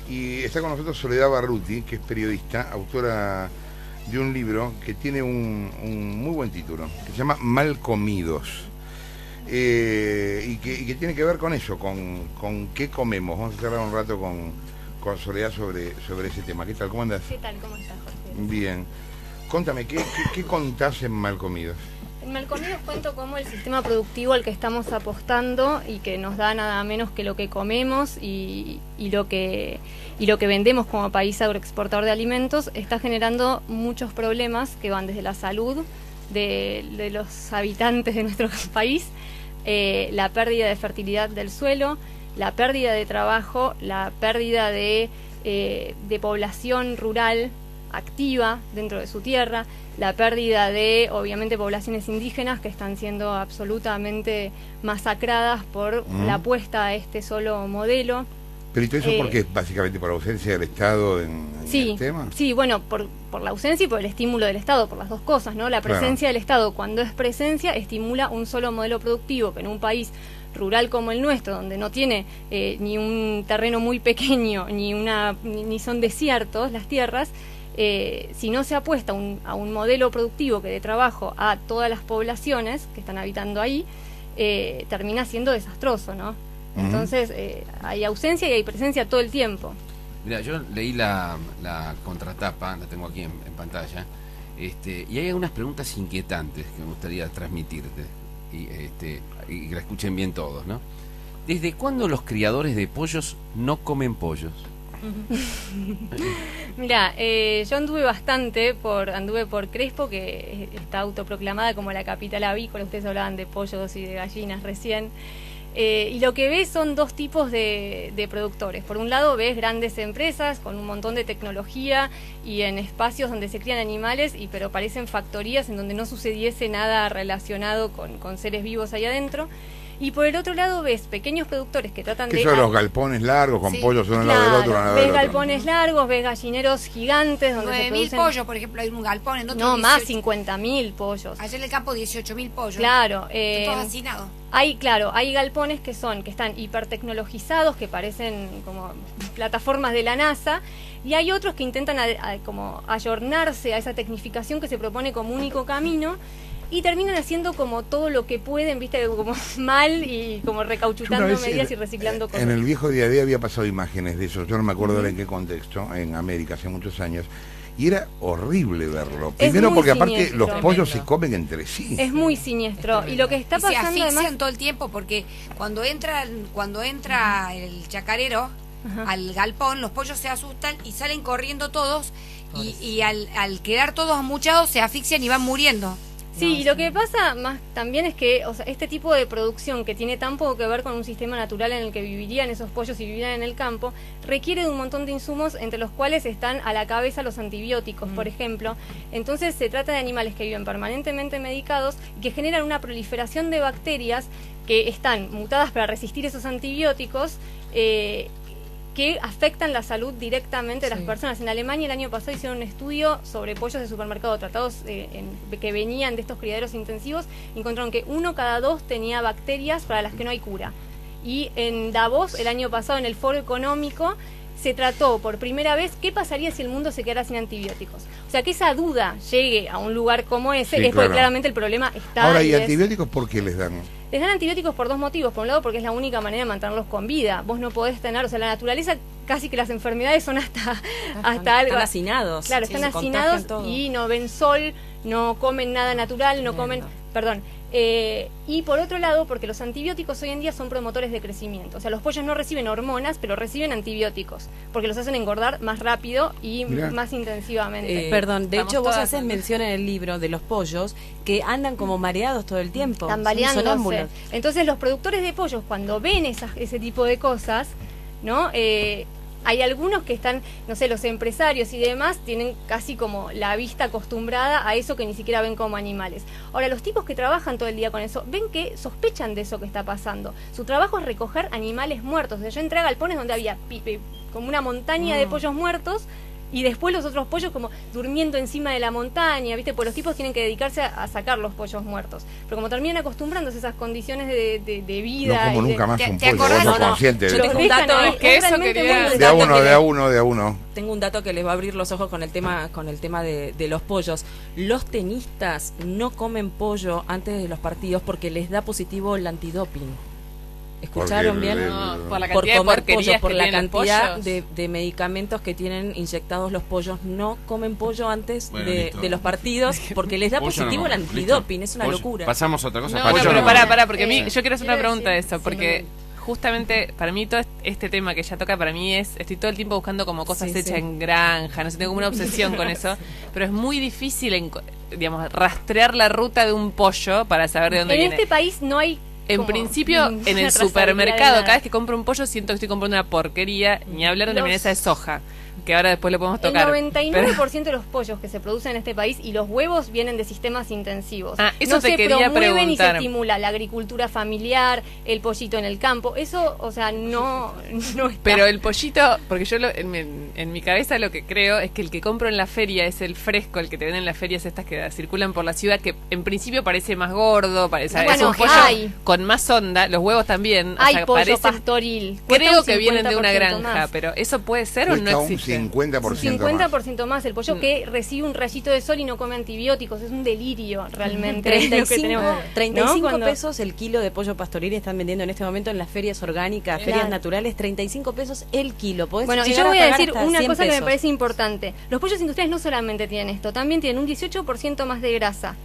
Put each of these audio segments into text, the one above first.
Y está con nosotros Soledad Barruti, que es periodista, autora de un libro que tiene un muy buen título, que se llama Mal Comidos. Y que tiene que ver con eso, con qué comemos. Vamos a charlar un rato con Soledad sobre ese tema. ¿Qué tal? ¿Cómo andás? ¿Qué tal? ¿Cómo estás, Jorge? Bien. Contame, ¿qué contás en Mal Comidos? En Mal Comidos cuento cómo el sistema productivo al que estamos apostando y que nos da nada menos que lo que comemos y lo que vendemos como país agroexportador de alimentos está generando muchos problemas que van desde la salud de los habitantes de nuestro país, la pérdida de fertilidad del suelo, la pérdida de trabajo, la pérdida de población rural activa dentro de su tierra, la pérdida de, obviamente, poblaciones indígenas que están siendo absolutamente masacradas por la apuesta a este solo modelo. Pero ¿y todo eso por qué? ¿Básicamente por ausencia del Estado en el tema? Sí, bueno, por la ausencia y por el estímulo del Estado, por las dos cosas, ¿no? La presencia del Estado, cuando es presencia, estimula un solo modelo productivo, que en un país rural como el nuestro, donde no tiene ni un terreno muy pequeño, ni son desiertos las tierras, si no se apuesta a un modelo productivo que dé trabajo a todas las poblaciones que están habitando ahí, termina siendo desastroso, ¿no? Entonces hay ausencia y hay presencia todo el tiempo. Mira, yo leí la contratapa, la tengo aquí en pantalla, y hay algunas preguntas inquietantes que me gustaría transmitirte y que la escuchen bien todos, ¿no? ¿Desde cuándo los criadores de pollos no comen pollos? Mira, yo anduve por Crespo, que está autoproclamada como la capital avícola. Ustedes hablaban de pollos y de gallinas recién. Y lo que ves son dos tipos de productores. Por un lado ves grandes empresas con un montón de tecnología y en espacios donde se crían animales, pero parecen factorías en donde no sucediese nada relacionado con seres vivos ahí adentro. Y por el otro lado ves pequeños productores que tratan ¿Qué son los galpones largos con pollos uno al lado del otro? Ves galpones largos, ves gallineros gigantes donde 9.000 pollos, por ejemplo, hay un galpón en otro. No, más 50.000 pollos. Allá en el campo 18.000 pollos. Claro. Todos hacinados. Hay galpones que están hipertecnologizados, que parecen como plataformas de la NASA, y hay otros que intentan como ayornarse a esa tecnificación que se propone como único camino, y terminan haciendo como todo lo que pueden, viste, como mal y como recauchutando medidas y reciclando cosas. En el viejo día a día había pasado imágenes de eso, yo no me acuerdo ahora en qué contexto, en América hace muchos años, y era horrible verlo. Primero porque aparte los pollos se comen entre sí. Es muy siniestro. Y lo que está pasando, se asfixian además, todo el tiempo, porque cuando entra el chacarero al galpón, los pollos se asustan y salen corriendo todos, y al quedar todos amuchados se asfixian y van muriendo. Sí, y lo que pasa más también es que, o sea, este tipo de producción que tiene tan poco que ver con un sistema natural en el que vivirían esos pollos y vivirían en el campo, requiere de un montón de insumos, entre los cuales están a la cabeza los antibióticos, por ejemplo. Entonces se trata de animales que viven permanentemente medicados y que generan una proliferación de bacterias que están mutadas para resistir esos antibióticos, que afectan la salud directamente de las personas. En Alemania el año pasado hicieron un estudio sobre pollos de supermercado tratados que venían de estos criaderos intensivos, y encontraron que 1 cada 2 tenía bacterias para las que no hay cura. Y en Davos el año pasado, en el Foro Económico, se trató por primera vez qué pasaría si el mundo se quedara sin antibióticos. O sea, que esa duda llegue a un lugar como ese, es porque claramente el problema está. Ahora, ¿y antibióticos por qué les dan? Les dan antibióticos por dos motivos. Por un lado, porque es la única manera de mantenerlos con vida. Vos no podés tener, o sea, la naturaleza, casi que las enfermedades son hasta algo. Están hacinados. Claro, están hacinados y no ven sol, no comen nada natural, no comen. Perdón. Y por otro lado, porque los antibióticos hoy en día son promotores de crecimiento. O sea, los pollos no reciben hormonas, pero reciben antibióticos, porque los hacen engordar más rápido y más intensivamente. Perdón, de hecho vos haces mención en el libro de los pollos que andan como mareados todo el tiempo. Tambaleándose. Entonces los productores de pollos, cuando ven ese tipo de cosas, ¿no? Hay algunos que están, no sé, los empresarios y demás tienen casi como la vista acostumbrada a eso que ni siquiera ven como animales. Ahora, los tipos que trabajan todo el día con eso, ven que sospechan de eso que está pasando. Su trabajo es recoger animales muertos. O sea, yo entré a galpones donde había como una montaña de pollos muertos, Y después los otros pollos como durmiendo encima de la montaña, ¿viste? Pues los tipos tienen que dedicarse a sacar los pollos muertos. Pero como terminan acostumbrándose a esas condiciones de vida... No como nunca más un pollo, vos No, sos consciente. Yo tengo un dato, ahí, que es eso realmente quería- muy De a interesante. uno, de a uno. Tengo un dato que les va a abrir los ojos con el tema de los pollos. Los tenistas no comen pollo antes de los partidos porque les da positivo el antidoping. ¿Escucharon Porque bien? No, por la Por cantidad de comer porquerías pollo, por que la tienen los cantidad pollos. de medicamentos que tienen inyectados los pollos. No comen pollo antes Bueno, de listo. los partidos porque les da Pollo no positivo el comen, antidoping. listo. Es una Pollo. locura. Pasamos a otra cosa. No, Pollo no, pero no. pará, porque a mí, yo quiero hacer una quiero pregunta de decir- eso, porque justamente para mí todo este tema que ella toca, para mí estoy todo el tiempo buscando como cosas Sí, hechas sí. en granja, no sé, tengo como una obsesión con eso, pero es muy difícil, digamos, rastrear la ruta de un pollo para saber de dónde En viene. este país no hay... En como principio, ninguna en el trazabilidad de supermercado, nada. cada vez que compro un pollo siento que estoy comprando una porquería, ni hablar de una Los- milanesa de soja, que ahora después lo podemos El tocar. 99% de los pollos que se producen en este país y los huevos vienen de sistemas intensivos. Ah, eso no te se quería promueve ni se preguntar. estimula la agricultura familiar, el pollito en el campo. Eso, o sea, no está. Pero el pollito, porque yo en mi cabeza lo que creo es que el que compro en la feria es el fresco, el que te venden en las ferias estas que circulan por la ciudad, que en principio parece más gordo, parece Bueno, es un pollo hay. con más onda, los huevos también. o Hay sea, pollo parecen- pastoril. Cuesta creo un que vienen de una 50% granja, más. pero ¿eso puede ser o Cuesta no un existe? 50% más. 50% más el pollo que recibe un rayito de sol y no come antibióticos. Es un delirio realmente. lo que 35, tenemos, 35 ¿no? Cuando- pesos el kilo de pollo pastoril están vendiendo en este momento en las ferias orgánicas, Claro. ferias naturales, 35 pesos el kilo. Podés Bueno, y llegar yo voy a pagar decir hasta una 100 cosa que me pesos. parece importante. Los pollos industriales no solamente tienen esto, también tienen un 18% más de grasa,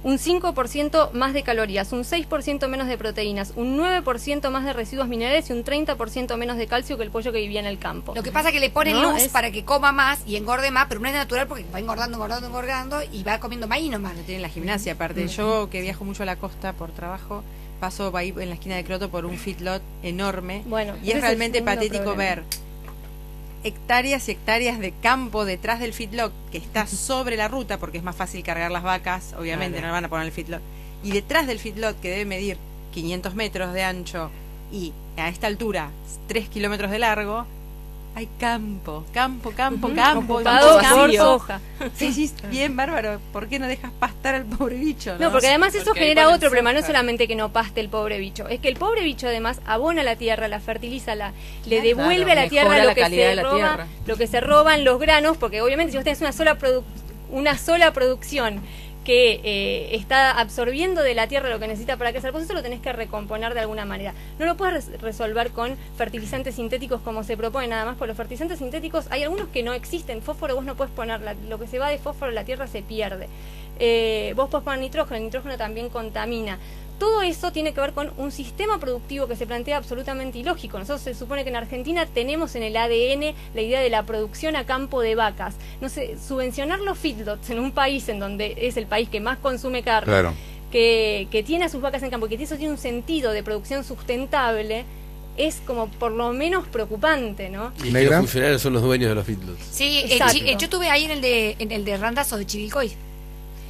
un 5% más de calorías, un 6% menos de proteínas, un 9% más de residuos minerales y un 30% menos de calcio que el pollo que vivía en el campo. Lo que pasa es que le ponen No, luz es- para que coma más y engorde más, pero no es natural porque va engordando y va comiendo maíz nomás. Lo tiene la gimnasia, aparte. Yo que viajo mucho a la costa por trabajo, paso ahí en la esquina de Croto por un feedlot enorme. Bueno, Y ese es realmente el segundo patético problema. ver hectáreas y hectáreas de campo detrás del feedlot que está sobre la ruta, porque es más fácil cargar las vacas, obviamente, no le van a poner el feedlot. Y detrás del feedlot, que debe medir 500 metros de ancho y a esta altura 3 kilómetros de largo, hay campo. Ocupado mucho por vacío. soja. Sí, sí, bien bárbaro. ¿Por qué no dejas pastar al pobre bicho? No, porque además eso Porque ahí genera ponen otro problema, no es soja. solamente que no paste el pobre bicho, es que el pobre bicho además abona la tierra, la fertiliza, le Claro, devuelve a la mejora tierra la lo que calidad se de la roba, tierra. lo que se roban los granos, porque obviamente si vos tenés una sola producción que está absorbiendo de la tierra lo que necesita para crecer, pues eso lo tenés que recomponer de alguna manera. No lo puedes resolver con fertilizantes sintéticos como se propone nada más, porque los fertilizantes sintéticos hay algunos que no existen. Fósforo vos no puedes poner, lo que se va de fósforo en la tierra se pierde. Vos podés poner nitrógeno, el nitrógeno también contamina. Todo eso tiene que ver con un sistema productivo que se plantea absolutamente ilógico. Nosotros se supone que en Argentina tenemos en el ADN la idea de la producción a campo de vacas. No sé, subvencionar los feedlots en un país en donde es el país que más consume carne, Claro. que tiene a sus vacas en campo, que eso tiene un sentido de producción sustentable, es como por lo menos preocupante, ¿no? Y que ¿Negra? los funcionarios son los dueños de los feedlots. Sí, Exacto. yo estuve ahí en el de Randazzo de Chivilcoy.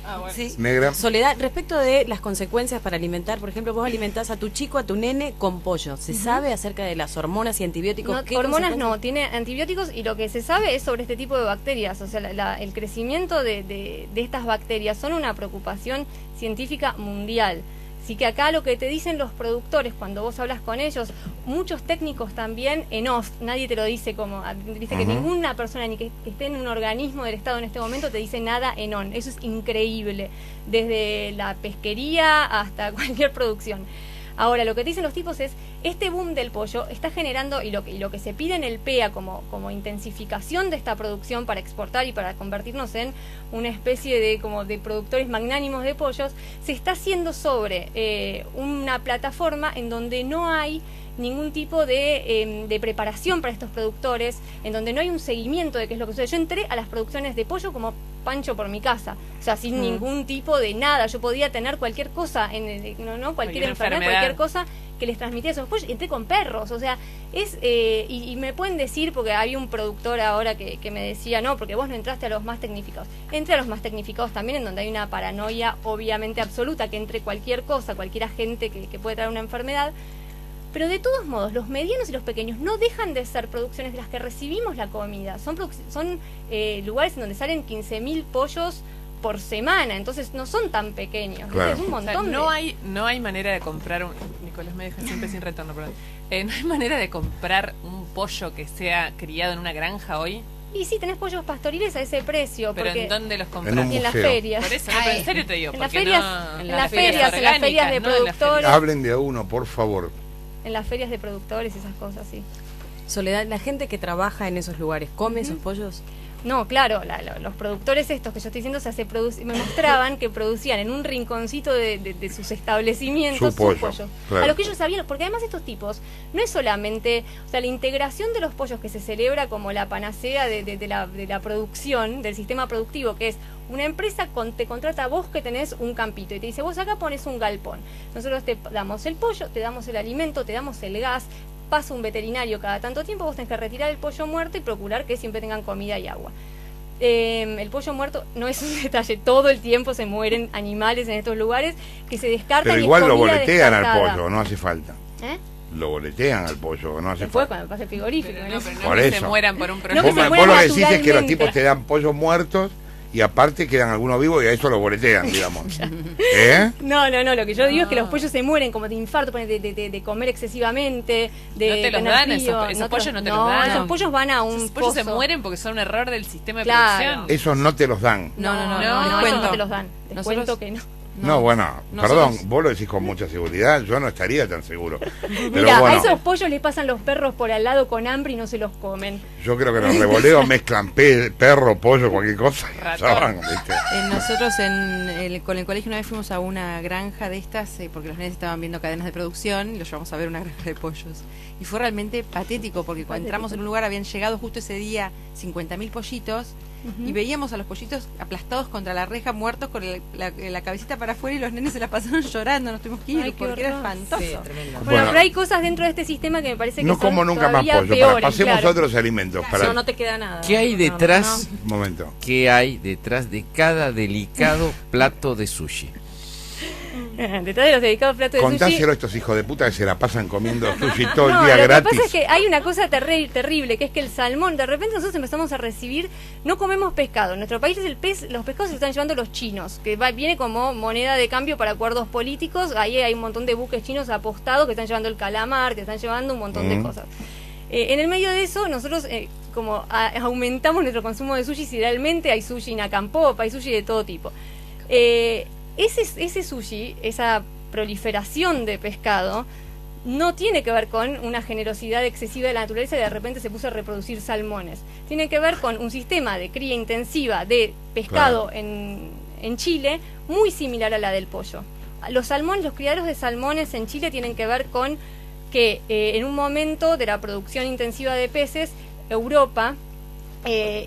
Ah, bueno. Sí. Negra. Soledad, respecto de las consecuencias para alimentar, por ejemplo, vos alimentás a tu chico, a tu nene con pollo. ¿Se sabe acerca de las hormonas y antibióticos? No, ¿Qué hormonas consecuencias? no, tiene antibióticos y lo que se sabe es sobre este tipo de bacterias. O sea, el crecimiento de estas bacterias son una preocupación científica mundial. Así que acá lo que te dicen los productores cuando vos hablas con ellos, muchos técnicos también en off, nadie te lo dice como, viste que Ujú. ninguna persona ni que esté en un organismo del Estado en este momento te dice nada en on. Eso es increíble, desde la pesquería hasta cualquier producción. Ahora, lo que te dicen los tipos es, este boom del pollo está generando, y lo que se pide en el PEA como intensificación de esta producción para exportar y para convertirnos en una especie de productores magnánimos de pollos, se está haciendo sobre una plataforma en donde no hay ningún tipo de preparación para estos productores, en donde no hay un seguimiento de qué es lo que sucede. Yo entré a las producciones de pollo como Pancho por mi casa, o sea, sin ningún tipo de nada. Yo podía tener cualquier cosa, cualquier Cualquier enfermedad, enfermedad. cualquier cosa que les transmitía esos pollos. Entré con perros, o sea, y me pueden decir, porque había un productor ahora que me decía, no, porque vos no entraste a los más tecnificados. Entré a los más tecnificados también, en donde hay una paranoia obviamente absoluta, que entre cualquier cosa, cualquier agente que puede traer una enfermedad. Pero de todos modos, los medianos y los pequeños no dejan de ser producciones de las que recibimos la comida. Son lugares en donde salen 15.000 pollos por semana, entonces no son tan pequeños. Claro. Es un O sea, montón. no hay manera de comprar un... Nicolás me deja siempre sin retorno, perdón. No hay manera de comprar un pollo que sea criado en una granja hoy. Y sí, tenés pollos pastoriles a ese precio. Pero porque ¿en dónde los En compras? un y en las museo. ferias. Por eso, no, pero en serio te digo. En las ¿por qué ferias, no? en las ferias de orgánicas, productores. ¿no? En las ferias. Hablen de a uno, por favor. En las ferias de productores y esas cosas, sí. Soledad, la gente que trabaja en esos lugares, ¿come esos pollos? No, claro, los productores estos que yo estoy diciendo me mostraban que producían en un rinconcito de sus establecimientos Su pollo, claro. A lo que ellos sabían, porque además estos tipos no es solamente, o sea, la integración de los pollos que se celebra como la panacea de la producción, del sistema productivo, que es una empresa te contrata a vos que tenés un campito y te dice, vos acá pones un galpón, nosotros te damos el pollo, te damos el alimento, te damos el gas, pasa un veterinario cada tanto tiempo, vos tenés que retirar el pollo muerto y procurar que siempre tengan comida y agua. El pollo muerto no es un detalle, todo el tiempo se mueren animales en estos lugares que se descartan. Pero igual y es lo comida boletean al descartada. pollo, no hace falta. ¿Eh? Lo boletean al pollo, no hace Después falta. cuando pasa el frigorífico. Pero ¿no? no, pero no Por es que se eso. mueran por un No, problema. que Vos, se vos mueran lo que decís es que los naturalmente. tipos te dan pollos muertos y aparte quedan algunos vivos y a eso lo boletean, digamos. ¿Eh? No, lo que yo digo es que los pollos se mueren como de infarto, de comer excesivamente, de No te los tener dan, frío. esos te pollos no te los dan. esos pollos van a un Esos pollos se pozo. mueren porque son un error del sistema de Claro. producción. Esos no te los dan. No, No, descuento. no te los dan. Les Nosotros- cuento que no. No, bueno, nosotros- perdón, vos lo decís con mucha seguridad, yo no estaría tan seguro. Pero Mira, bueno, a esos pollos les pasan los perros por al lado con hambre y no se los comen. yo creo que los revoleos mezclan perro, pollo, cualquier cosa. Ratón. ¿Saben? ¿Viste? Nosotros con el colegio una vez fuimos a una granja de estas porque los nenes estaban viendo cadenas de producción y los llevamos a ver una granja de pollos. Y fue realmente patético porque cuando entramos en un lugar habían llegado justo ese día 50.000 pollitos y veíamos a los pollitos aplastados contra la reja, muertos con la cabecita para afuera y los nenes se la pasaron llorando, nos tuvimos que ir Ay, qué porque era horror. espantoso. Sí, tremendo. Bueno, Bueno. pero hay cosas dentro de este sistema que me parece que No son como nunca más todavía pollo, peores, pasemos claro. a otros alimentos. No, no te queda nada. ¿Qué hay detrás? Un momento. ¿Qué hay detrás de cada delicado plato de sushi? Detrás de los dedicados platos de sushi. Contáselo a estos hijos de puta que se la pasan comiendo sushi todo No, el día lo gratis. que pasa es que hay una cosa terrible, que es que el salmón, de repente nosotros empezamos a recibir, no comemos pescado. En nuestro país los pescados se están llevando los chinos, que viene como moneda de cambio para acuerdos políticos. Ahí hay un montón de buques chinos apostados que están llevando el calamar, que están llevando un montón de cosas. En el medio de eso, nosotros aumentamos nuestro consumo de sushi. Si realmente hay sushi en Acampopa, hay sushi de todo tipo. Ese sushi, esa proliferación de pescado, no tiene que ver con una generosidad excesiva de la naturaleza y de repente se puso a reproducir salmones. Tiene que ver con un sistema de cría intensiva de pescado en Chile muy similar a la del pollo. Los criaderos de salmones en Chile tienen que ver con que en un momento de la producción intensiva de peces, Europa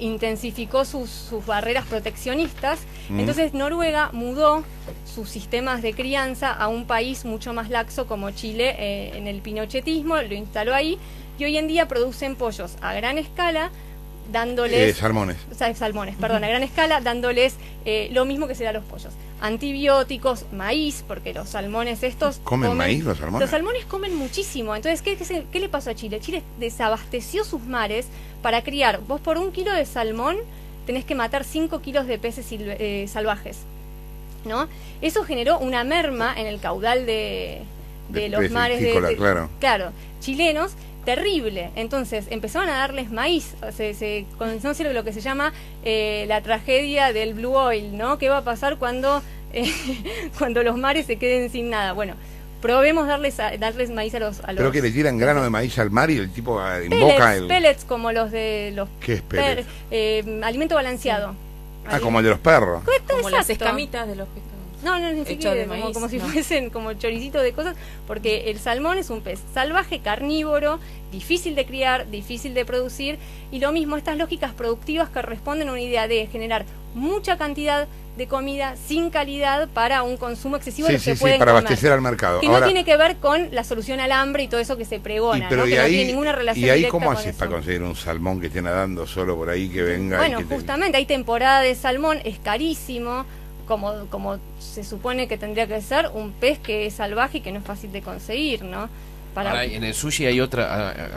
intensificó sus barreras proteccionistas. Entonces Noruega mudó sus sistemas de crianza a un país mucho más laxo como Chile en el pinochetismo, lo instaló ahí y hoy en día producen pollos a gran escala dándoles Salmones. salmones, perdón, a gran escala dándoles lo mismo que se da a los pollos, antibióticos, maíz, porque los salmones estos ¿Comen maíz los salmones? Los salmones comen muchísimo. Entonces, ¿qué le pasó a Chile? Chile desabasteció sus mares para criar. Vos por 1 kilo de salmón tenés que matar 5 kilos de peces salvajes, ¿no? Eso generó una merma en el caudal de los peces, mares claro. chilenos, terrible. Entonces empezaron a darles maíz. Se conoce lo que se llama la tragedia del Blue Oil, ¿no? ¿Qué va a pasar cuando los mares se queden sin nada? Bueno, probemos darles maíz a los Pero que le tiran grano de maíz al mar y el tipo invoca pellets como los de los ¿Qué es pellets? alimento balanceado. Como el de los perros. Como las Exacto. escamitas de los pescados. No, ni Hecho siquiera, de maíz, como si no. fuesen como choricitos de cosas, porque el salmón es un pez salvaje, carnívoro, difícil de criar, difícil de producir, y lo mismo, estas lógicas productivas que responden a una idea de generar mucha cantidad de comida sin calidad para un consumo excesivo de los que pueden para comer. abastecer al mercado. Que Ahora, no tiene que ver con la solución al hambre y todo eso que se pregona, pero ¿no? y Que no ahí, tiene ninguna relación ¿y ahí directa cómo con haces eso. para conseguir un salmón que esté nadando solo por ahí, que venga? Bueno, y que justamente hay temporada de salmón, es carísimo, como se supone que tendría que ser un pez que es salvaje y que no es fácil de conseguir, ¿no? Ahora, en el sushi hay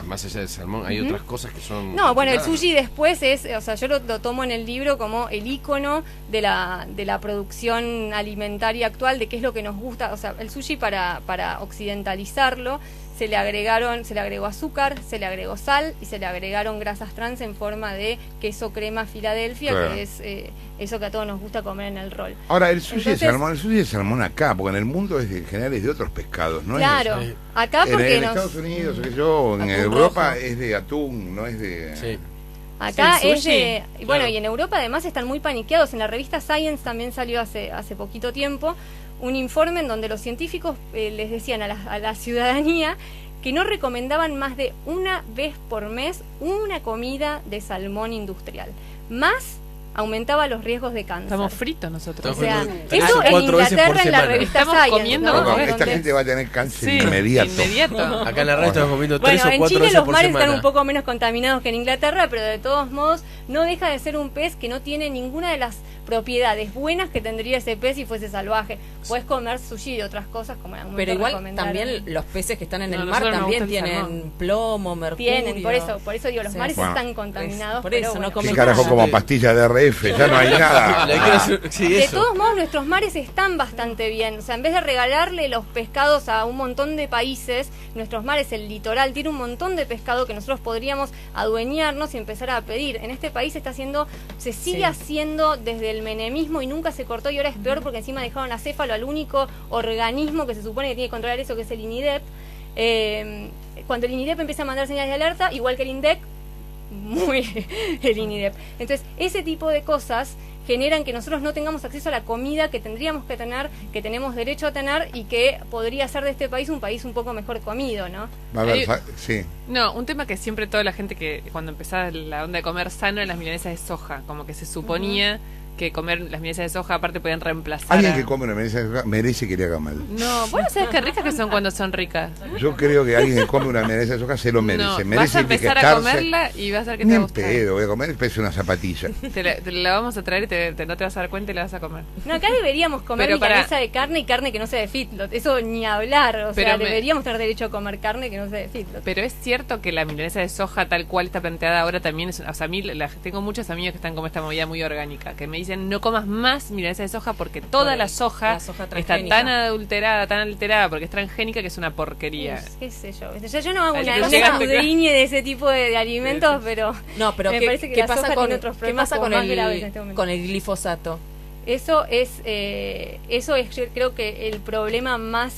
más allá del salmón, hay otras cosas que son... No, bueno, el sushi después es, o sea, yo lo tomo en el libro como el ícono de la producción alimentaria actual, de qué es lo que nos gusta. O sea, el sushi para occidentalizarlo se le agregó azúcar, se le agregó sal y se le agregaron grasas trans en forma de queso crema Filadelfia, claro, que es eso que a todos nos gusta comer en el rol. Ahora, el sushi de salmón acá, porque en el mundo en general es de otros pescados, ¿no? Claro, es, acá porque en Estados Unidos, en Europa rojo, es de atún, no es de... Sí. Acá es de... Bueno, y en Europa además están muy paniqueados. En la revista Science también salió hace poquito tiempo un informe en donde los científicos les decían a la ciudadanía que no recomendaban más de una vez por mes una comida de salmón industrial. Más aumentaba los riesgos de cáncer. Estamos fritos nosotros. O sea, eso en Inglaterra en la revista estamos Science, comiendo, ¿no? Esta gente va a tener cáncer inmediato. Acá en la radio estamos comiendo 3 bueno, o 4 en Chile veces los por mares semana. están un poco menos contaminados que en Inglaterra, pero de todos modos no deja de ser un pez que no tiene ninguna de las propiedades buenas que tendría ese pez si fuese salvaje. Puedes comer sushi y otras cosas como en algún Pero momento igual recomendaron. también los peces que están en el mar nosotros nos también gusta el tienen salmón. plomo, mercurio. Tienen, por eso digo, los Sí. mares Bueno, están contaminados. por pero eso no bueno. comen ¿Qué carajo nada. como pastilla de RF? Ya no hay nada. Le quiero hacer- sí, De eso. todos modos, nuestros mares están bastante bien. O sea, en vez de regalarle los pescados a un montón de países, nuestros mares, el litoral, tiene un montón de pescado que nosotros podríamos adueñarnos y empezar a pedir. En este país se sigue haciendo desde el menemismo y nunca se cortó, y ahora es peor porque encima dejaron acéfalo al único organismo que se supone que tiene que controlar eso, que es el INIDEP. Cuando el INIDEP empieza a mandar señales de alerta, igual que el INDEC, el INIDEP. Entonces, ese tipo de cosas generan que nosotros no tengamos acceso a la comida que tendríamos que tener, que tenemos derecho a tener y que podría hacer de este país un país un poco mejor comido, ¿no? A ver, sí. No, un tema que siempre toda la gente que cuando empezaba la onda de comer sano en las milanesas de soja, como que se suponía que comer las milanesas de soja aparte podían reemplazar Alguien a- que come una milanesa de soja merece que le haga mal. No, bueno, ¿sabes qué ricas que son cuando son ricas? Yo creo que alguien que come una milanesa de soja se lo merece. No, vas Merece a empezar a etiquetarse. comerla y vas a ver que Ni te va a en gustar. pedo, voy a comer, parece una zapatilla. Te la vamos a traer y no te vas a dar cuenta y la vas a comer. No, acá deberíamos comer Pero para- milanesa de carne y carne que no sea de feedlot. Eso ni hablar. O sea, Pero deberíamos tener derecho a comer carne que no sea de feedlot. Pero es cierto que la milanesa de soja tal cual está planteada ahora también es, o sea, a mí tengo muchos amigos que están como esta movida muy orgánica, que me dicen no comas más milanesa de soja porque toda Por la soja la soja está transgénica. tan alterada porque es transgénica que es una porquería. Qué sé yo. ¿Viste? Yo no hago Así una que llegaste, escudriñe de ese tipo de alimentos, pero No, pero me ¿qué, parece que qué la pasa soja con tiene otros qué problemas pasa como con más graves en este momento. con el glifosato? Eso es yo creo que el problema más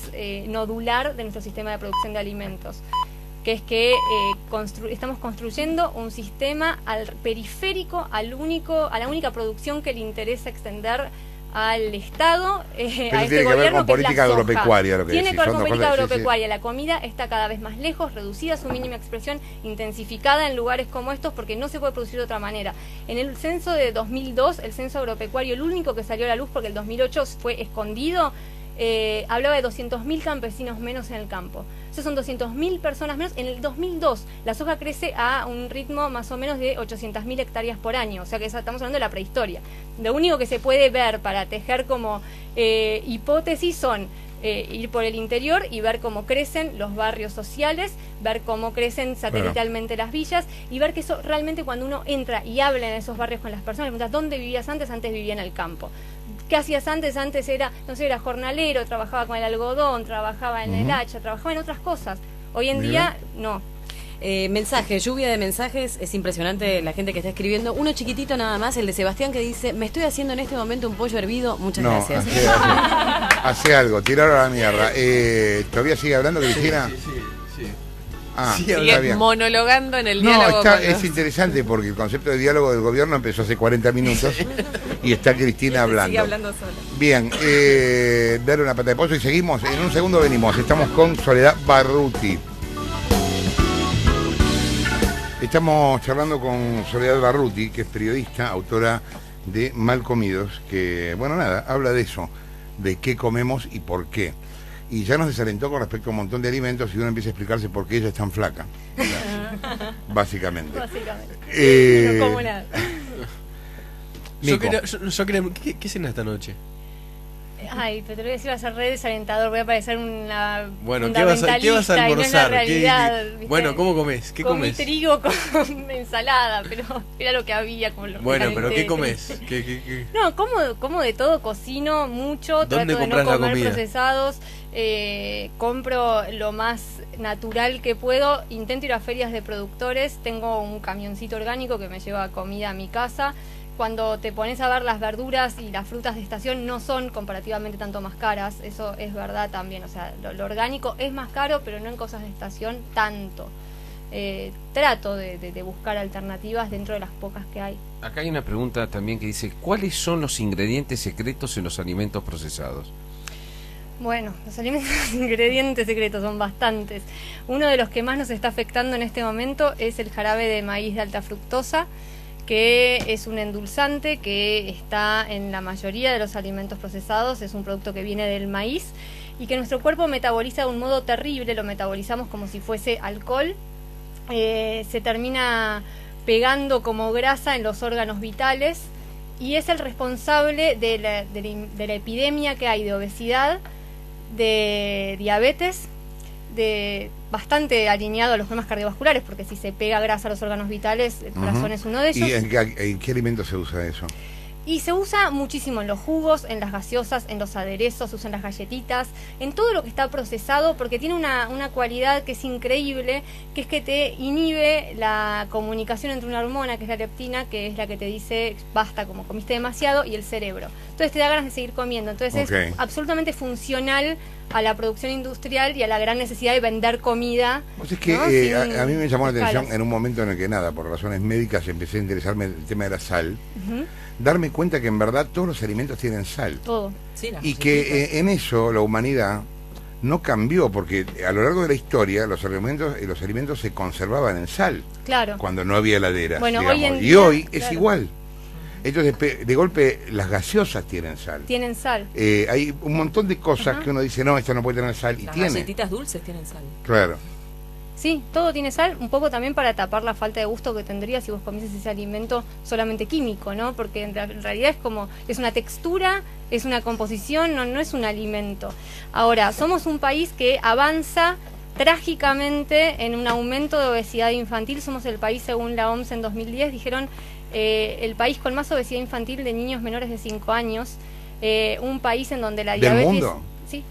nodular de nuestro sistema de producción de alimentos, que es que estamos construyendo un sistema periférico a la única producción que le interesa extender al Estado, a tiene este que ver gobierno, con que es la política soja. agropecuaria, lo que Tiene decís, que ver son con dos política cosas, sí, sí. agropecuaria. La comida está cada vez más lejos, reducida a su mínima expresión, intensificada en lugares como estos porque no se puede producir de otra manera. En el censo de 2002, el censo agropecuario, el único que salió a la luz porque el 2008 fue escondido, hablaba de 200.000 campesinos menos en el campo. Esos son 200.000 personas menos. En el 2002 la soja crece a un ritmo más o menos de 800.000 hectáreas por año, o sea que estamos hablando de la prehistoria. Lo único que se puede ver para tejer como hipótesis son ir por el interior y ver cómo crecen los barrios sociales, ver cómo crecen satelitalmente las villas y ver que eso realmente cuando uno entra y habla en esos barrios con las personas, le preguntas, ¿dónde vivías antes? Antes vivía en el campo. ¿Qué hacías antes? Antes era, no sé, era jornalero, trabajaba con el algodón, trabajaba en el hacha, trabajaba en otras cosas. Hoy en día, no. Mensaje, lluvia de mensajes, es impresionante la gente que está escribiendo. Uno chiquitito nada más, el de Sebastián, que dice: me estoy haciendo en este momento un pollo hervido, muchas No, gracias. hace algo, tirarlo a la mierda. ¿Todavía sigue hablando, Cristina? Sí. Ah, Sí, está Sigue bien. monologando en el No, diálogo. con es los- interesante porque el concepto de diálogo del gobierno empezó hace 40 minutos y está Cristina hablando. Sigue hablando sola. Bien, darle una pata de pollo y seguimos. En un segundo venimos. Estamos con Soledad Barruti. Estamos charlando con Soledad Barruti, que es periodista, autora de Mal Comidos, que, bueno, nada, habla de eso, de qué comemos y por qué. Y ya nos desalentó con respecto a un montón de alimentos y uno empieza a explicarse por qué ella es tan flaca. Básicamente. Básicamente. No como nada. Nico. Yo quería, ¿qué cena esta noche? Ay, pero te lo voy a decir, va a ser re desalentador, voy a parecer una Bueno, ¿qué vas a fundamentalista y no es la almorzar? realidad, ¿viste? Bueno, ¿cómo comes? ¿Qué Comí comes? trigo con ensalada, pero era lo que había. Como lo Bueno, pero calenté. ¿qué comes? ¿Qué? No, como de todo, cocino mucho, ¿Dónde trato de no compras la comer comida? procesados, compro lo más natural que puedo, intento ir a ferias de productores, tengo un camioncito orgánico que me lleva comida a mi casa. Cuando te pones a ver, las verduras y las frutas de estación no son comparativamente tanto más caras, eso es verdad también, o sea, lo orgánico es más caro, pero no en cosas de estación tanto. Trato de buscar alternativas dentro de las pocas que hay. Acá hay una pregunta también que dice, ¿cuáles son los ingredientes secretos en los alimentos procesados? Bueno, los ingredientes secretos son bastantes. Uno de los que más nos está afectando en este momento es el jarabe de maíz de alta fructosa, que es un endulzante que está en la mayoría de los alimentos procesados, es un producto que viene del maíz y que nuestro cuerpo metaboliza de un modo terrible, lo metabolizamos como si fuese alcohol, se termina pegando como grasa en los órganos vitales y es el responsable de la epidemia que hay de obesidad, de diabetes, de bastante alineado a los problemas cardiovasculares, porque si se pega grasa a los órganos vitales, el corazón es uno de ellos. ¿Y en qué alimentos se usa eso? Y se usa muchísimo en los jugos, en las gaseosas, en los aderezos, se usa en las galletitas, en todo lo que está procesado, porque tiene una cualidad que es increíble, que es que te inhibe la comunicación entre una hormona, que es la leptina, que es la que te dice basta, como comiste demasiado, y el cerebro. Entonces te da ganas de seguir comiendo. Entonces es absolutamente funcional a la producción industrial y a la gran necesidad de vender comida. Pues es que ¿no? a mí me llamó la atención escalas. en un momento en el que por razones médicas empecé a interesarme el tema de la sal, darme cuenta que en verdad todos los alimentos tienen sal. Todo. Sí, las Y galletitas. que en eso la humanidad no cambió, porque a lo largo de la historia los alimentos se conservaban en sal, Claro. cuando no había heladeras, Bueno, digamos. hoy en Y día, hoy es claro. igual. Entonces, de golpe, las gaseosas tienen sal. Tienen sal. Hay un montón de cosas que uno dice, no, esto no puede tener sal, y Las tiene. galletitas dulces tienen sal. Claro. Sí, todo tiene sal, un poco también para tapar la falta de gusto que tendría si vos comieses ese alimento solamente químico, ¿no? Porque en realidad es una textura, es una composición, no es un alimento. Ahora, somos un país que avanza trágicamente en un aumento de obesidad infantil. Somos el país, según la OMS en 2010, dijeron el país con más obesidad infantil de niños menores de 5 años, un país en donde la ¿Del diabetes... mundo? Sí.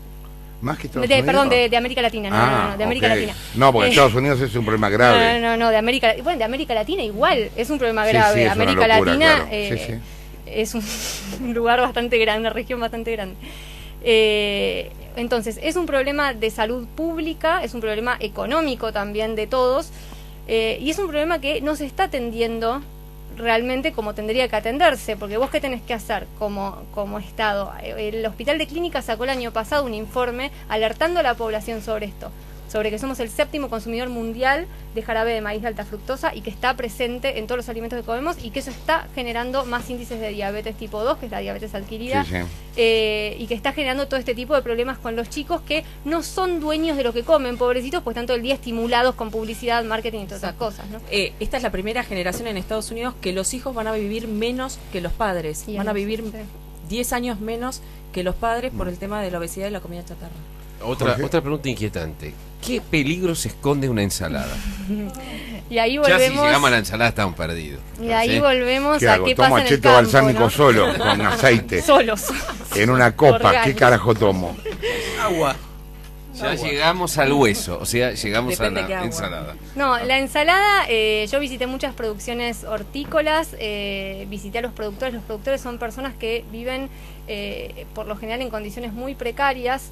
Más que Estados Unidos. Perdón, de América Latina, no, de América ok. Latina. No, porque Estados Unidos es un problema grave. No, de América Latina igual, es un problema Sí, grave. sí, es una América locura, Latina claro. Sí. es un lugar bastante grande, una región bastante grande. Entonces, es un problema de salud pública, es un problema económico también de todos, y es un problema que no se está atendiendo realmente como tendría que atenderse, porque vos qué tenés que hacer como Estado. El Hospital de Clínicas sacó el año pasado un informe alertando a la población sobre esto, sobre que somos el 7º consumidor mundial de jarabe de maíz de alta fructosa y que está presente en todos los alimentos que comemos y que eso está generando más índices de diabetes tipo 2, que es la diabetes adquirida, Sí. y que está generando todo este tipo de problemas con los chicos que no son dueños de lo que comen, pobrecitos, pues están todo el día estimulados con publicidad, marketing y todas esas cosas, ¿no? Esta es la primera generación en Estados Unidos que los hijos van a vivir menos que los padres. Y Van a eso, vivir sí. 10 años menos que los padres por el tema de la obesidad y la comida chatarra. Otra pregunta inquietante. ¿Qué peligro se esconde una ensalada? Y ahí Ya si volvemos, llegamos a la ensalada estamos perdidos. y ahí ¿Sí? volvemos ¿Qué a hago? qué Tomo pasa en el acheto campo, balsámico ¿no? solo, con aceite, Solos. en una copa. ¿Qué Orgánico. carajo tomo? Agua. Ya llegamos al hueso, o sea, llegamos Depende a qué la agua. ensalada. No, la ensalada, yo visité muchas producciones hortícolas, visité a los productores son personas que viven por lo general en condiciones muy precarias,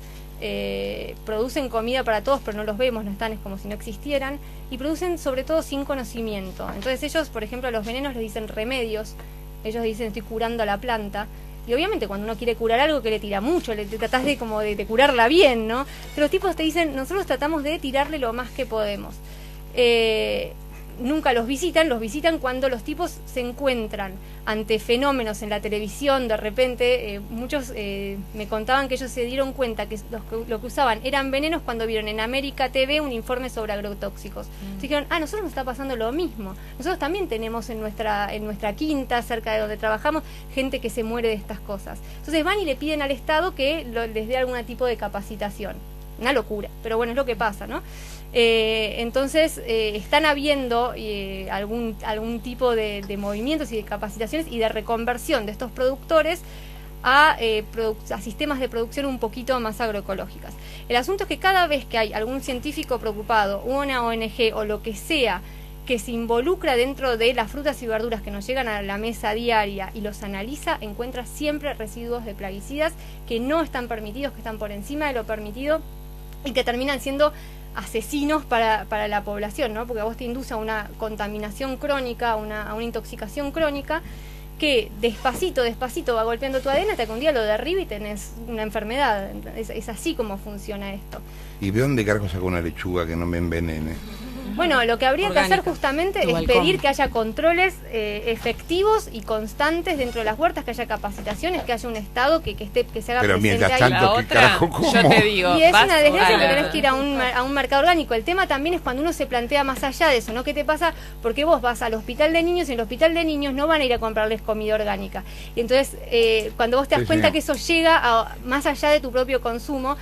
producen comida para todos pero no los vemos, no están, es como si no existieran, y producen sobre todo sin conocimiento. Entonces ellos, por ejemplo, a los venenos les dicen remedios, ellos dicen estoy curando a la planta. Y obviamente cuando uno quiere curar algo que le tira mucho, le tratás de como de curarla bien, ¿no? Pero los tipos te dicen, nosotros tratamos de tirarle lo más que podemos. nunca los visitan cuando los tipos se encuentran ante fenómenos en la televisión. De repente muchos me contaban que ellos se dieron cuenta que lo que usaban eran venenos cuando vieron en América TV un informe sobre agrotóxicos. Dijeron, nosotros nos está pasando lo mismo, nosotros también tenemos en nuestra quinta, cerca de donde trabajamos, gente que se muere de estas cosas. Entonces van y le piden al Estado que les dé algún tipo de capacitación. Una locura, pero bueno, es lo que pasa, ¿no? Entonces están habiendo algún tipo de movimientos y de capacitaciones y de reconversión de estos productores a sistemas de producción un poquito más agroecológicas. El asunto es que cada vez que hay algún científico preocupado, una ONG o lo que sea, que se involucra dentro de las frutas y verduras que nos llegan a la mesa diaria y los analiza, encuentra siempre residuos de plaguicidas que no están permitidos, que están por encima de lo permitido y que terminan siendo asesinos para la población, ¿no? Porque a vos te induce a una contaminación crónica, a una intoxicación crónica que despacito va golpeando tu ADN hasta que un día lo derriba y tenés una enfermedad. Es así como funciona esto. ¿Y de dónde cargo saco una lechuga que no me envenene? Bueno, lo que habría Orgánica, que hacer justamente tu es balcón. pedir que haya controles efectivos y constantes dentro de las huertas, que haya capacitaciones, que haya un Estado que se haga Pero presente mientras ahí. tanto, La ¿qué otra, carajo como? yo te digo, Y es vas una desgracia a que la- tenés que ir a un mercado orgánico. El tema también es cuando uno se plantea más allá de eso, ¿no? ¿Qué te pasa? Porque vos vas al hospital de niños y en el hospital de niños no van a ir a comprarles comida orgánica. Y entonces, cuando vos te das Sí, cuenta sí. que eso llega más allá de tu propio consumo,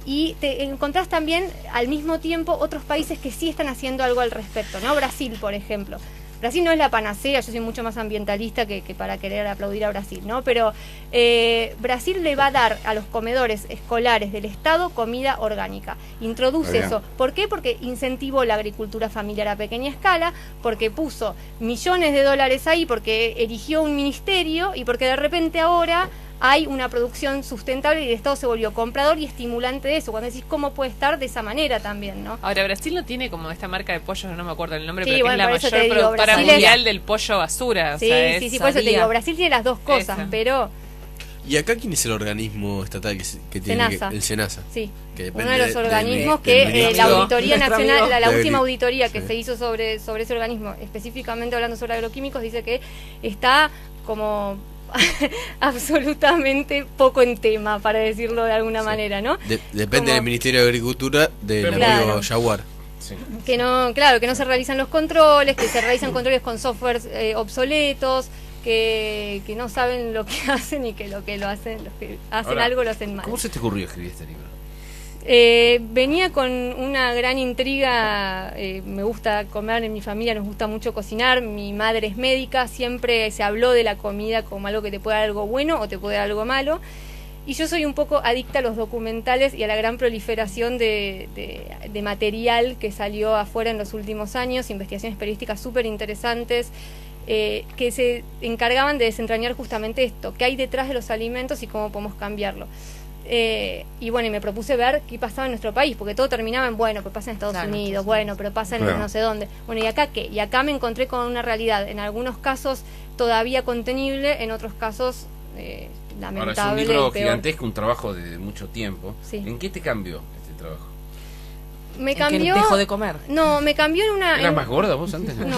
y te encontrás también al mismo tiempo otros países que sí están haciendo algo al respecto, ¿no? Brasil, por ejemplo. Brasil no es la panacea, yo soy mucho más ambientalista que para querer aplaudir a Brasil, ¿no? Pero Brasil le va a dar a los comedores escolares del Estado comida orgánica. Introduce Bien. eso. ¿Por qué? Porque incentivó la agricultura familiar a pequeña escala, porque puso millones de dólares ahí, porque erigió un ministerio y porque de repente ahora hay una producción sustentable y el Estado se volvió comprador y estimulante de eso. Cuando decís cómo puede estar de esa manera también, ¿no? Ahora, Brasil no tiene como esta marca de pollo, no me acuerdo el nombre, Sí, pero bueno, que por es eso la te mayor digo, productora Brasil mundial del pollo basura. O Sí, sea, sí, es- por eso te sabía. digo, Brasil tiene las dos cosas, Esa. pero ¿Y acá quién es el organismo estatal que tiene Senasa. el SENASA? sí. Que Uno depende de los del- organismos del que ministro. la Auditoría Nuestro Nacional, amigo. la Del- última auditoría que sí. se hizo sobre ese organismo, específicamente hablando sobre agroquímicos, dice que está como absolutamente poco en tema, para decirlo de alguna manera, ¿no? Depende Como- del Ministerio de Agricultura del Claro. amigo Jaguar. Que no, claro, que no se realizan los controles, que se realizan controles con softwares obsoletos, que no saben lo que hacen y que los que hacen Ahora, algo lo hacen mal. ¿Cómo se te ocurrió escribir este libro? Venía con una gran intriga, me gusta comer, en mi familia nos gusta mucho cocinar, mi madre es médica, siempre se habló de la comida como algo que te puede dar algo bueno o te puede dar algo malo, y yo soy un poco adicta a los documentales y a la gran proliferación de material que salió afuera en los últimos años, investigaciones periodísticas súper interesantes, que se encargaban de desentrañar justamente esto, qué hay detrás de los alimentos y cómo podemos cambiarlo. Y bueno, y me propuse ver qué pasaba en nuestro país, porque todo terminaba en, bueno, pero pasa en Estados Claro, Unidos, Estados bueno, pero pasa en Claro. no sé dónde. Bueno, ¿y acá qué? Y acá me encontré con una realidad, en algunos casos todavía contenible, en otros casos Ahora es un lamentable, libro y peor. gigantesco, un trabajo de mucho tiempo. Sí. ¿En qué te cambió este trabajo? Me ¿En que cambió... dejó de comer? No, me cambió en una... ¿Eras en- más gorda vos antes? No.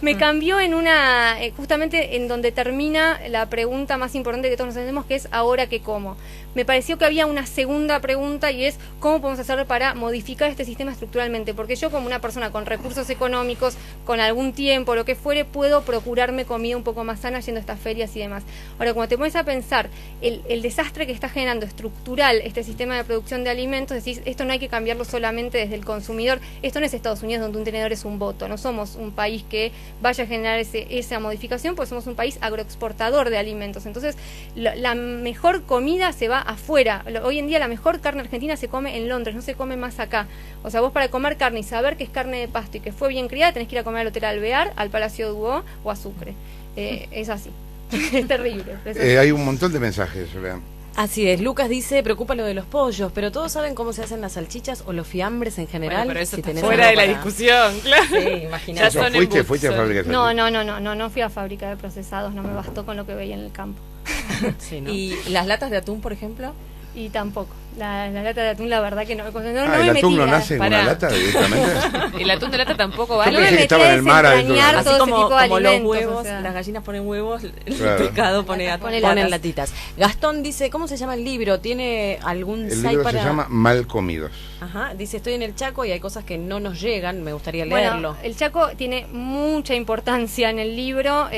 Me cambió en una, justamente en donde termina la pregunta más importante que todos nos hacemos, que es ¿ahora qué como? Me pareció que había una segunda pregunta y es ¿cómo podemos hacer para modificar este sistema estructuralmente? Porque yo, como una persona con recursos económicos, con algún tiempo, lo que fuere, puedo procurarme comida un poco más sana yendo a estas ferias y demás. Ahora, cuando te pones a pensar el desastre que está generando estructural este sistema de producción de alimentos, decís, esto no hay que cambiarlo solamente desde el consumidor. Esto no es Estados Unidos, donde un tenedor es un voto. No somos un país que vaya a generar esa modificación, porque somos un país agroexportador de alimentos. Entonces, la mejor comida se va afuera. Hoy en día la mejor carne argentina se come en Londres, no se come más acá. O sea, vos para comer carne y saber que es carne de pasto y que fue bien criada, tenés que ir a comer al Hotel Alvear, al Palacio Dubó o a Sucre. Es así. Es terrible. Es así. Hay un montón de mensajes, Soledad. Así es, Lucas dice, preocupa lo de los pollos, pero todos saben cómo se hacen las salchichas o los fiambres en general. Bueno, pero eso si está tenés fuera de algo la para- discusión, claro. Sí, Ya imagínate. son ¿Fuiste embustes. a fábrica de No, salchichas? no fui a fábrica de procesados, no me bastó con lo que veía en el campo. Sí, ¿no? ¿Y las latas de atún, por ejemplo? Y tampoco. La lata de atún, la verdad que no me ¿el atún no nace en una lata directamente? El atún de lata tampoco Yo vale. pensé que estaba en el mar adentro. Desentrañar todo Así ese tipo de como los alimentos, huevos, o sea. las gallinas ponen huevos, el Claro. pescado pone latas. latitas. Gastón dice, ¿cómo se llama el libro? ¿Tiene algún El site libro para...? se llama Mal Comidos. Ajá, dice, estoy en el Chaco y hay cosas que no nos llegan, me gustaría Bueno, leerlo. el Chaco tiene mucha importancia en el libro.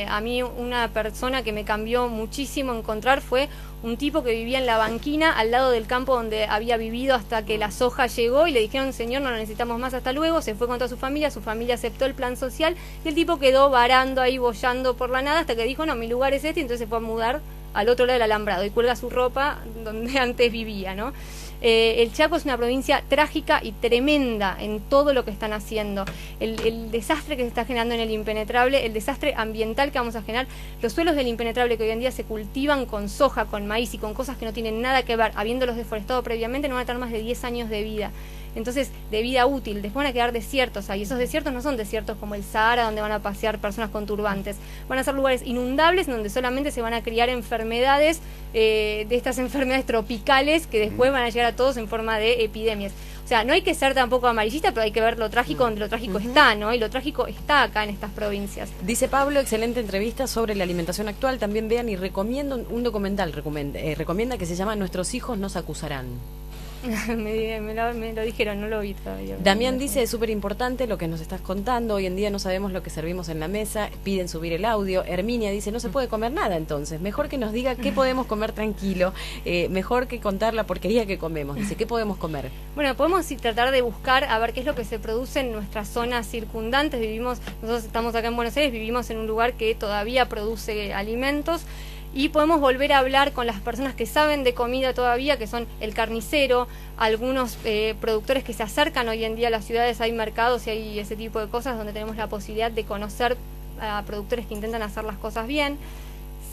A mí una persona que me cambió muchísimo encontrar fue un tipo que vivía en La Banquina, al lado del campo donde había vivido hasta que la soja llegó y le dijeron, señor, no lo necesitamos más, hasta luego. Se fue con toda su familia aceptó el plan social y el tipo quedó varando ahí, boyando por la nada hasta que dijo, no, mi lugar es este, y entonces se fue a mudar al otro lado del alambrado y cuelga su ropa donde antes vivía, ¿no? El Chaco es una provincia trágica y tremenda en todo lo que están haciendo. El desastre que se está generando en el Impenetrable, el desastre ambiental que vamos a generar, los suelos del Impenetrable que hoy en día se cultivan con soja, con maíz y con cosas que no tienen nada que ver, habiéndolos deforestado previamente, no van a tener más de 10 años de vida. Entonces, de vida útil, después van a quedar desiertos ahí. Esos desiertos no son desiertos como el Sahara, donde van a pasear personas con turbantes. Van a ser lugares inundables donde solamente se van a criar enfermedades, de estas enfermedades tropicales que después van a llegar a todos en forma de epidemias. O sea, no hay que ser tampoco amarillista, pero hay que ver lo trágico donde lo trágico está, ¿no? Y lo trágico está acá en estas provincias. Dice Pablo, excelente entrevista sobre la alimentación actual. También vean y recomiendo un documental, recomienda que se llama Nuestros hijos nos acusarán. me lo dijeron, no lo vi todavía. Damián dice, es súper importante lo que nos estás contando, hoy en día no sabemos lo que servimos en la mesa, piden subir el audio. Herminia dice, no se puede comer nada entonces, mejor que nos diga qué podemos comer tranquilo, mejor que contar la porquería que comemos. Dice, ¿qué podemos comer? Bueno, podemos tratar de buscar a ver qué es lo que se produce en nuestras zonas circundantes. Nosotros estamos acá en Buenos Aires, vivimos en un lugar que todavía produce alimentos. Y podemos volver a hablar con las personas que saben de comida todavía, que son el carnicero, algunos productores que se acercan hoy en día a las ciudades, hay mercados y hay ese tipo de cosas donde tenemos la posibilidad de conocer a productores que intentan hacer las cosas bien.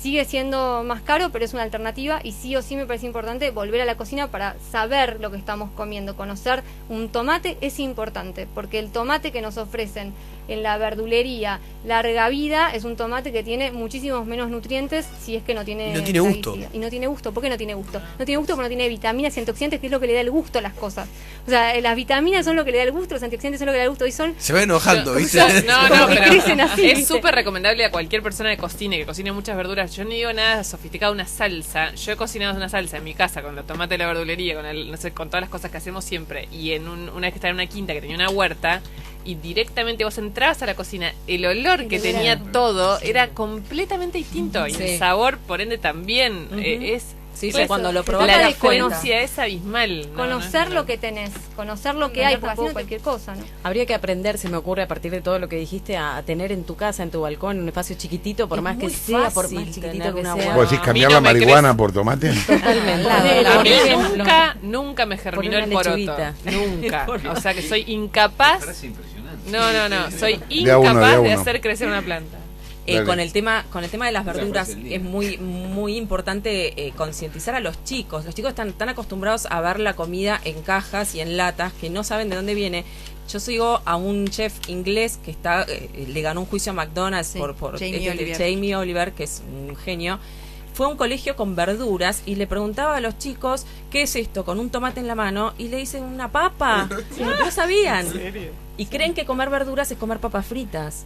Sigue siendo más caro, pero es una alternativa y sí o sí me parece importante volver a la cocina para saber lo que estamos comiendo. Conocer un tomate es importante, porque el tomate que nos ofrecen en la verdulería larga vida es un tomate que tiene muchísimos menos nutrientes si es que no tiene... Y no tiene gusto. Y no tiene gusto. ¿Por qué no tiene gusto? No tiene gusto porque no tiene vitaminas y antioxidantes, que es lo que le da el gusto a las cosas. O sea, las vitaminas son lo que le da el gusto, los antioxidantes son lo que le da el gusto y son... Se va enojando, ¿viste? Como que crecen así, es ¿viste? súper recomendable a cualquier persona que cocine muchas verduras. Yo no digo nada sofisticado, una salsa. Yo he cocinado una salsa en mi casa con los tomates de la verdulería, con todas las cosas que hacemos siempre. Y una vez que estaba en una quinta que tenía una huerta, y directamente vos entrabas a la cocina, el olor que tenía todo era completamente distinto. Y el sabor, por ende, también es... Sí, Pues cuando lo se probás trata la de diferencia es abismal. conocer lo que tenés, conocer lo que hay, porque así no cualquier cosa, ¿no? Habría que aprender, se me ocurre a partir de todo lo que dijiste, a tener en tu casa, en tu balcón, un espacio chiquitito, por Es más que muy sea, por fácil más chiquitito tener que una sea. huerta. ¿Vos decís A cambiar mí la no me marihuana por tomate? Totalmente. A mí Por ejemplo. nunca me germinó Por el una poroto. lechuguita. Nunca. Por O sea que soy incapaz. Parece impresionante. No. Soy De a uno, incapaz de a de uno. hacer crecer una planta. Dale. Con el tema de las verduras frase del día. es muy importante concientizar a los chicos. Los chicos están tan acostumbrados a ver la comida en cajas y en latas que no saben de dónde viene. Yo sigo a un chef inglés que le ganó un juicio a McDonald's Sí, por Jamie Oliver. Jamie Oliver, que es un genio. Fue a un colegio con verduras y le preguntaba a los chicos, ¿qué es esto? Con un tomate en la mano, y le dicen, una papa. No sabían. Y creen que comer verduras es comer papas fritas.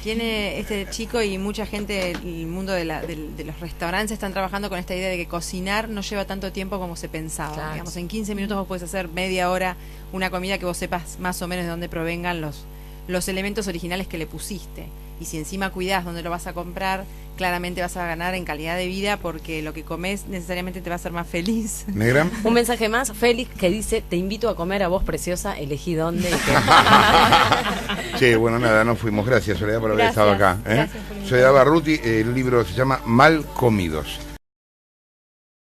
Tiene este chico y mucha gente, el mundo de los restaurantes están trabajando con esta idea de que cocinar no lleva tanto tiempo como se pensaba. Claro. Digamos, en 15 minutos vos podés hacer media hora una comida que vos sepas más o menos de dónde provengan los elementos originales que le pusiste. Y si encima cuidás dónde lo vas a comprar, claramente vas a ganar en calidad de vida porque lo que comes necesariamente te va a hacer más feliz. ¿Negra? Un mensaje más, Félix, que dice, te invito a comer a vos, preciosa, elegí dónde. Y Sí, bueno, nada, no fuimos. Gracias, Soledad, por haber Gracias, estado acá. gracias por invitarme. Soledad Barruti, el libro se llama Mal Comidos.